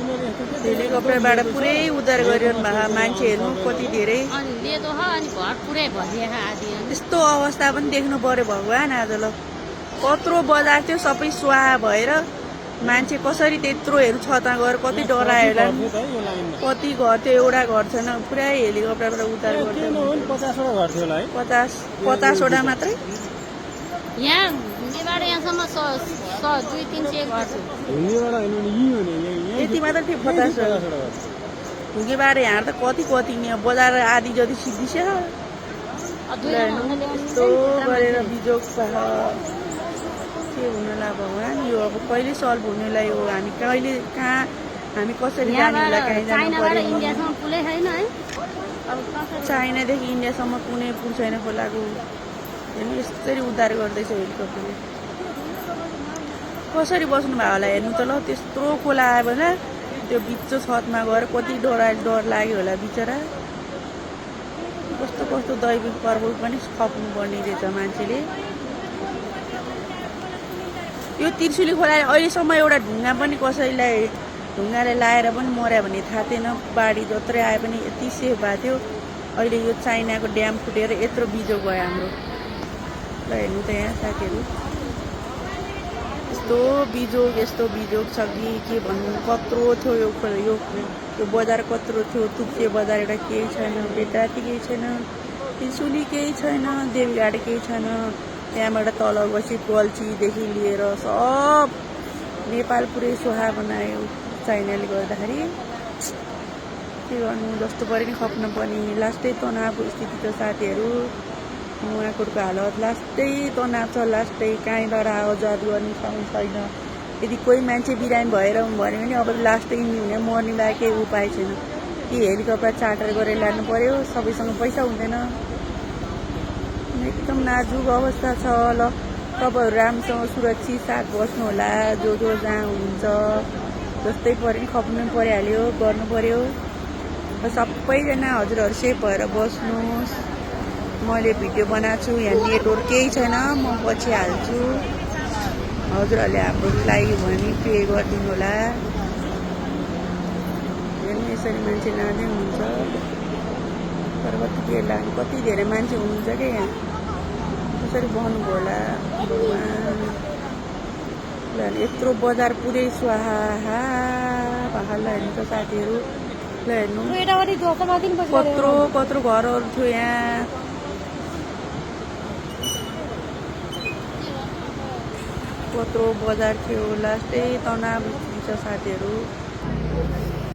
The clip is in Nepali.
हेलिकप्टरबाट पुरै उद्धार गरिरहनु भएको मान्छे हेर्नु कति धेरै त्यस्तो अवस्था पनि देख्नु पर्यो भगवान् आज ल कत्रो बजार थियो सबै स्वाहा भएर मान्छे कसरी त्यत्रोहरू छतमा गएर कति डरायो होला कति घर थियो एउटा घर छैन पुरै हेलिकप्टरबाट उद्धार गर्थ्यो 50-वटा मात्रै यति मात्र थियो 50 ढुङ्गेबाट यहाँ त कति नि बजार आधी जति सिद्धिछ यस्तो गरेर बिजोग के हुनला भगवान् यो अब कहिले सल्भ हुनेलाई हो हामी कहिले कहाँ हामी कसरी जाने होला कहीँ जानु पर्यो चाइनादेखि इन्डियासम्म कुनै पुल छैन खोलाको हेर्नु यसरी उद्धार गर्दैछ हेलिकप्टरले कसरी बस्नु भयो होला हेर्नु त ल त्यत्रो खोला आयो भने त्यो बिचो छतमा गएर कति डर लाग्यो होला बिचरा कस्तो दैविक प्रभाव पनि खप्नु पर्ने रहेछ मान्छेले यो त्रिशुली खोलाले अहिलेसम्म एउटा ढुङ्गा पनि कसैलाई ढुङ्गाले लाएर पनि मर्यो भने थाहा थिएन बाढी जत्रै आए पनि यति सेफ भएको थियो अहिले यो चाइनाको ड्याम फुटेर यत्रो बिजोग भयो हाम्रो ल हेर्नु त यहाँ साथीहरू यस्तो बिजोग छ कि के भन्नु कत्रो थियो यो बजार कत्रो थियो तुप्से बजार एउटा केही छैन बेटाती केही छैन त्रिशुली केही छैन देवीघाट केही छैन त्यहाँबाट तल बसी गल्छीदेखि लिएर सब नेपाल पुरै सोहा बनायो चाइनाले गर्दाखेरि के गर्नु जस्तो पऱ्यो नि खप्न पनि लास्टै तनावको स्थिति छ साथीहरू उहाँको हालत लास्टै तनाव छ लास्टै कहीँबाट आवाज गर्ने छैन यदि कोही मान्छे बिरामी भएर भन्यो भने अब लास्टै हुने मर्ने बाहेक केही उपाय छैन कि हेलिकप्टर चार्टर गरेर लानु पर्यो सबैसँग पैसा हुँदैन एकदम नाजुक अवस्था छ ल तपाईँहरू राम्रोसँग सुरक्षित साथ बस्नु होला जो जहाँ हुनुहुन्छ जस्तै पऱ्यो नि खप्नु परिहाल्यो गर्नु पर्यो सबैजना हजुरहरू सेफ भएर बस्नुहोस् मैले भिडियो बनाएको छु यहाँ नेटवर्क केही छैन म पछि हाल्छु हजुरहरूले हाम्रो लागि भने पे गरिदिनु होला हेर्नु यसरी मान्छे लाँदै हुनुहुन्छ तर कति बेर लाग्यो कति धेरै मान्छे हुनुहुन्छ क्या यहाँ कसरी बन्नुभयो होला भगवान् यत्रो बजार पुरै स्वाहा पहाडलाई हेर्नु त साथीहरू ल हेर्नु कत्रो घरहरू थियो यहाँ कत्रो बजार थियो लास्टै तनाव छ साथीहरू